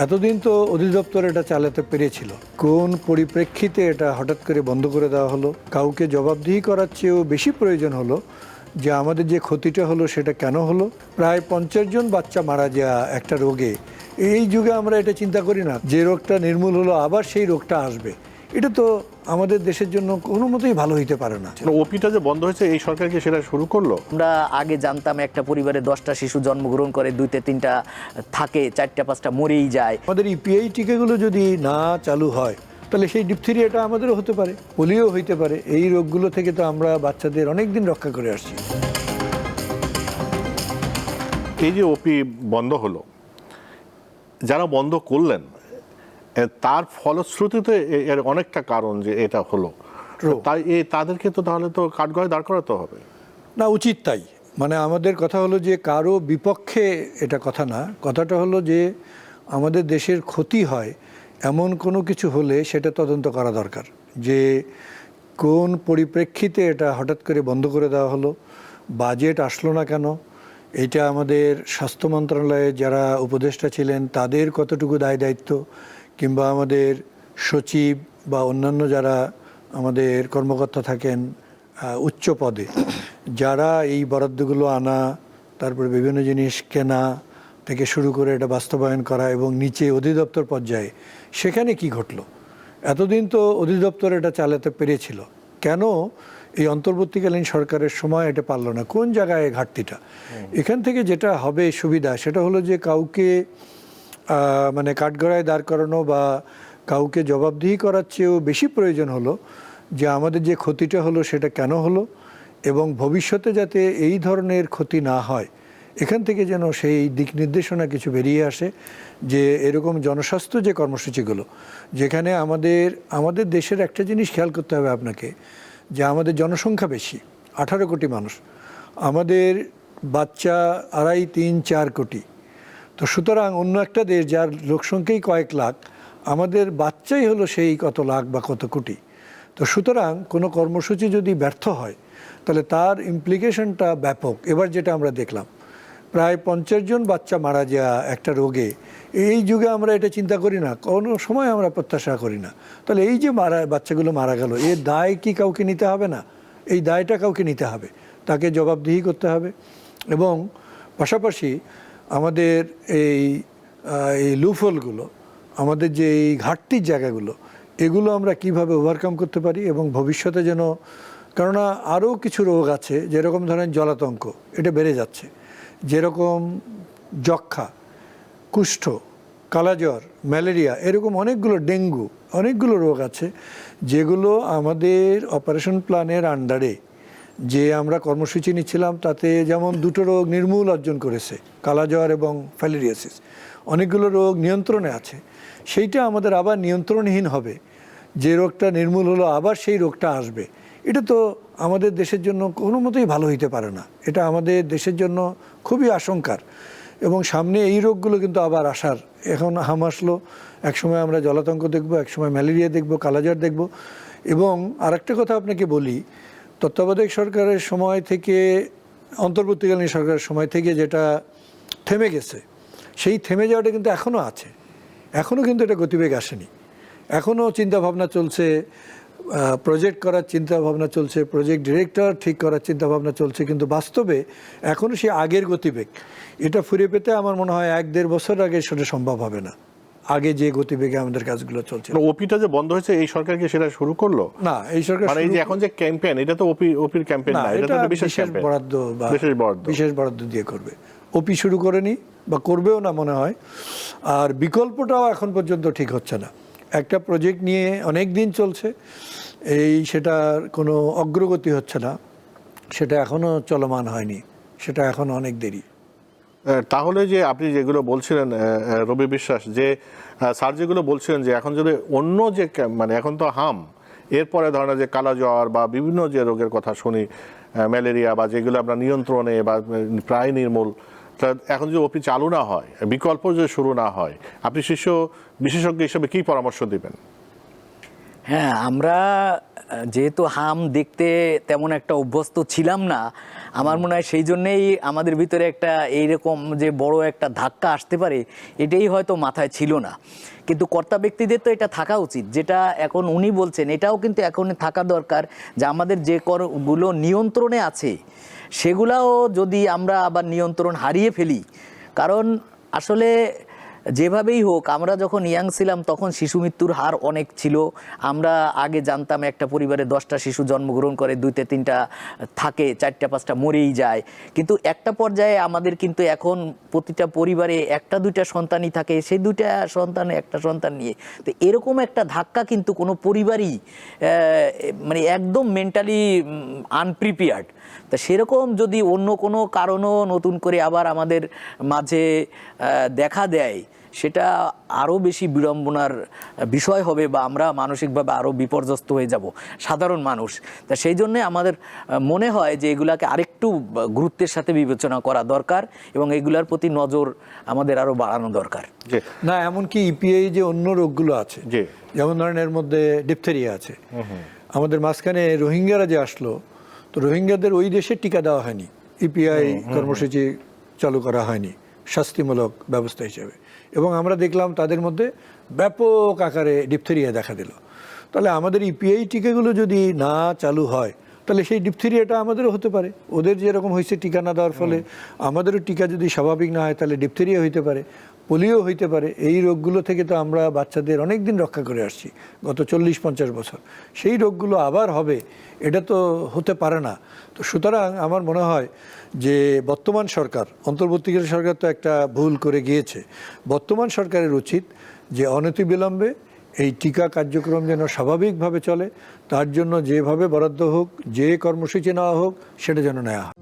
এতদিন তো অধিদপ্তর এটা চালাতে পেরেছিল, কোন পরিপ্রেক্ষিতে এটা হঠাৎ করে বন্ধ করে দেওয়া হলো? কাউকে জবাবদিহি করার চেয়েও বেশি প্রয়োজন হলো যে আমাদের যে ক্ষতিটা হলো সেটা কেন হলো। প্রায় 50 জন বাচ্চা মারা যাওয়া একটা রোগে, এই যুগে আমরা এটা চিন্তা করি না যে রোগটা নির্মূল হলো আবার সেই রোগটা আসবে। এটা তো আমাদের দেশের জন্য কোনো মতেই ভালো হইতে পারে না। ওপিটা যে বন্ধ হয়েছে, এই সরকার কি সেটা শুরু করলো? আমরা আগে জানতাম একটা পরিবারে 10টা শিশু জন্মগ্রহণ করে, 2টা 3টা থাকে, 4টা 5টা মরেই যায়। আমাদের ইপিআই টিকাগুলো যদি না চালু হয় তাহলে সেই ডিপথেরিয়াটা আমাদেরও হতে পারে, পোলিও হইতে পারে। এই রোগগুলো থেকে তো আমরা বাচ্চাদের অনেক দিন রক্ষা করে আসছি। এই যে ওপি বন্ধ হলো, যারা বন্ধ করলেন তার ফলশ্রুতিতে এর অনেকটা কারণ যে এটা হলো, তাই তাদেরকে তো তাহলে তো কাঠগড়ায় দাঁড় করাতে হবে না, উচিত তাই। মানে আমাদের কথা হলো যে কারো বিপক্ষে এটা কথা না, কথাটা হলো যে আমাদের দেশের ক্ষতি হয় এমন কোনো কিছু হলে সেটা তদন্ত করা দরকার, যে কোন পরিপ্রেক্ষিতে এটা হঠাৎ করে বন্ধ করে দেওয়া হলো, বাজেট আসলো না কেন, এটা আমাদের স্বাস্থ্য মন্ত্রণালয়ে যারা উপদেষ্টা ছিলেন তাদের কতটুকু দায় দায়িত্ব, কিংবা আমাদের সচিব বা অন্যান্য যারা আমাদের কর্মকর্তা থাকেন উচ্চ পদে, যারা এই বরাদ্দগুলো আনা, তারপরে বিভিন্ন জিনিস কেনা থেকে শুরু করে এটা বাস্তবায়ন করা এবং নিচে অধিদপ্তর পর্যায়ে সেখানে কি ঘটলো? এতদিন তো অধিদপ্তর এটা চালাতে পেরেছিল, কেন এই অন্তর্বর্তীকালীন সরকারের সময় এটা পারল না? কোন জায়গায় ঘাটতিটা? এখান থেকে যেটা হবে সুবিধা সেটা হলো যে কাউকে মানে কাঠগড়ায় দাঁড় করানো বা কাউকে জবাবদিহি করার চেয়েও বেশি প্রয়োজন হলো যে আমাদের যে ক্ষতিটা হলো সেটা কেন হলো, এবং ভবিষ্যতে যাতে এই ধরনের ক্ষতি না হয় এখান থেকে যেন সেই দিক নির্দেশনা কিছু বেরিয়ে আসে, যে এরকম জনস্বাস্থ্য যে কর্মসূচিগুলো, যেখানে আমাদের দেশের একটা জিনিস খেয়াল করতে হবে আপনাকে, যে আমাদের জনসংখ্যা বেশি, 18 কোটি মানুষ, আমাদের বাচ্চা 2.5, 3, 4 কোটি। তো সুতরাং অন্য একটা দেশ যার লোকসংখ্যাই কয়েক লাখ, আমাদের বাচ্চাই হলো সেই কত লাখ বা কত কোটি। তো সুতরাং কোনো কর্মসূচি যদি ব্যর্থ হয় তাহলে তার ইমপ্লিকেশনটা ব্যাপক। এবার যেটা আমরা দেখলাম, প্রায় 50 জন বাচ্চা মারা যাওয়া একটা রোগে, এই যুগে আমরা এটা চিন্তা করি না, কোনো সময় আমরা প্রত্যাশা করি না। তাহলে এই যে বাচ্চাগুলো মারা গেল, এর দায় কি কাউকে নিতে হবে না? এই দায়টা কাউকে নিতে হবে, তাকে জবাবদিহি করতে হবে। এবং পাশাপাশি আমাদের এই লুফলগুলো, আমাদের যে এই ঘাটতির জায়গাগুলো, এগুলো আমরা কিভাবে ওভারকাম করতে পারি এবং ভবিষ্যতে যেন, কেননা আরও কিছু রোগ আছে, যেরকম ধরেন জলাতঙ্ক, এটা বেড়ে যাচ্ছে, যেরকম যক্ষ্মা, কুষ্ঠ, কালাজ্বর, ম্যালেরিয়া, এরকম অনেকগুলো, ডেঙ্গু, অনেকগুলো রোগ আছে যেগুলো আমাদের অপারেশন প্ল্যানের আন্ডারে যে আমরা কর্মসূচি নিচ্ছিলাম তাতে যেমন 2টো রোগ নির্মূল অর্জন করেছে, কালাজ্বর এবং ফ্যালেরিয়াসিস, অনেকগুলো রোগ নিয়ন্ত্রণে আছে। সেইটা আমাদের আবার নিয়ন্ত্রণহীন হবে, যে রোগটা নির্মূল হলো আবার সেই রোগটা আসবে। এটা তো আমাদের দেশের জন্য কোনো মতেই ভালো হইতে পারে না, এটা আমাদের দেশের জন্য খুবই আশঙ্কার। এবং সামনে এই রোগগুলো কিন্তু আবার আসার, এখন হাম আসলো, একসময় আমরা জলাতঙ্ক দেখব, একসময় ম্যালেরিয়া দেখব, কালাজ্বর দেখব। এবং আরেকটা কথা আপনাকে বলি, তত্ত্বাবধায়ক সরকারের সময় থেকে, অন্তর্বর্তীকালীন সরকারের সময় থেকে যেটা থেমে গেছে, সেই থেমে যাওয়াটা কিন্তু এখনও আছে, এখনও কিন্তু এটা গতিবেগ আসেনি, এখনও চিন্তাভাবনা চলছে, প্রজেক্ট করার চিন্তাভাবনা চলছে, প্রজেক্ট ডিরেক্টর ঠিক করার চিন্তাভাবনা চলছে, কিন্তু বাস্তবে এখনও সেই আগের গতিবেগ, এটা ফিরে পেতে আমার মনে হয় 1-1.5 বছর আগে সেটা সম্ভব হবে না, আগে যে গতিবেগে আমাদের কাজগুলো চলছে। ওপিটা যে বন্ধ হয়েছে, এই সরকার কি সেটা শুরু করলো? না, এই সরকার মানে এই যে এখন যে ক্যাম্পেইন, এটা তো ওপির ক্যাম্পেইন না, এটা তো বিশেষ বরাদ্দ বা বিশেষ বরাদ্দ দিয়ে করবে। ওপি শুরু করেনি বা করবেও না মনে হয়। আর বিকল্পটাও এখন পর্যন্ত ঠিক হচ্ছে না, একটা প্রজেক্ট নিয়ে অনেক দিন চলছে, সেটার কোনো অগ্রগতি হচ্ছে না, সেটা এখনও চলমান হয়নি, সেটা এখন অনেক দেরি। তাহলে যে আপনি যেগুলো বলছিলেন রবি বিশ্বাস, যে স্যার যেগুলো বলছিলেন যে এখন যদি অন্য যে মানে এখন তো এরপরে ধরেন যে কালাজ্বর বা বিভিন্ন যে রোগের কথা শুনি, ম্যালেরিয়া বা যেগুলো আমরা নিয়ন্ত্রণে বা প্রায় নির্মূল, এখন যদি ওপি চালু না হয়, বিকল্প যদি শুরু না হয়, আপনি বিশেষজ্ঞ হিসেবে কি পরামর্শ দিবেন? হ্যাঁ, আমরা যেহেতু হাম দেখতে তেমন একটা অভ্যস্ত ছিলাম না, আমার মনে হয় সেই জন্যেই আমাদের ভিতরে একটা এইরকম যে বড় একটা ধাক্কা আসতে পারে এটাই হয়তো মাথায় ছিল না। কিন্তু কর্তা ব্যক্তিদের তো এটা থাকা উচিত, যেটা এখন উনি বলছেন এটাও কিন্তু এখন থাকা দরকার, যে আমাদের যে করগুলো নিয়ন্ত্রণে আছে সেগুলাও যদি আমরা আবার নিয়ন্ত্রণ হারিয়ে ফেলি। কারণ আসলে যেভাবেই হোক, আমরা যখন ইয়াং ছিলাম তখন শিশু মৃত্যুর হার অনেক ছিল। আমরা আগে জানতাম একটা পরিবারে 10টা শিশু জন্মগ্রহণ করে, 2টা 3টা থাকে, 4টা 5টা মরেই যায়। কিন্তু একটা পর্যায়ে আমাদের কিন্তু এখন প্রতিটা পরিবারে 1টা 2টা সন্তানই থাকে, সেই 2টা সন্তান 1টা সন্তান নিয়ে। তো এরকম একটা ধাক্কা কিন্তু কোনো পরিবারই মানে একদম মেন্টালি আনপ্রিপেয়ার্ড। তা সেরকম যদি অন্য কোনো কারণও নতুন করে আবার আমাদের মাঝে দেখা দেয়, সেটা আরও বেশি বিড়ম্বনার বিষয় হবে, বা আমরা মানসিকভাবে আরও বিপর্যস্ত হয়ে যাব সাধারণ মানুষ। তা সেই জন্যে আমাদের মনে হয় যে এগুলাকে আরেকটু গুরুত্বের সাথে বিবেচনা করা দরকার, এবং এগুলার প্রতি নজর আমাদের আরও বাড়ানো দরকার। জি না, এমনকি ইপিআই যে অন্য রোগগুলো আছে, জি যেমন ধরেন এর মধ্যে ডিপথেরিয়া আছে। আমাদের মাঝখানে রোহিঙ্গারা যে আসলো, তো রোহিঙ্গাদের ওই দেশে টিকা দেওয়া হয়নি, ইপিআই কর্মসূচি চালু করা হয়নি শাস্তিমূলক ব্যবস্থা হিসেবে, এবং আমরা দেখলাম তাদের মধ্যে ব্যাপক আকারে ডিপথেরিয়া দেখা দিল। তাহলে আমাদের ইপিআই টিকাগুলো যদি না চালু হয়, তাহলে সেই ডিপথেরিয়াটা আমাদেরও হতে পারে। ওদের যেরকম হয়েছে টিকা না দেওয়ার ফলে, আমাদেরও টিকা যদি স্বাভাবিক না হয় তাহলে ডিপথেরিয়া হইতে পারে, পোলিও হইতে পারে। এই রোগগুলো থেকে তো আমরা বাচ্চাদের অনেক দিন রক্ষা করে আসছি গত 40-50 বছর। সেই রোগগুলো আবার হবে, এটা তো হতে পারে না। তো সুতরাং আমার মনে হয় যে বর্তমান সরকার, অন্তর্বর্তীকালীন সরকার তো একটা ভুল করে গিয়েছে। বর্তমান সরকারের উচিত যে অনতিবিলম্বে এই টিকা কার্যক্রম যেন স্বাভাবিকভাবে চলে, তার জন্য যেভাবে বরাদ্দ হোক, যে কর্মসূচি নেওয়া হোক, সেটা যেন নেওয়া হয়।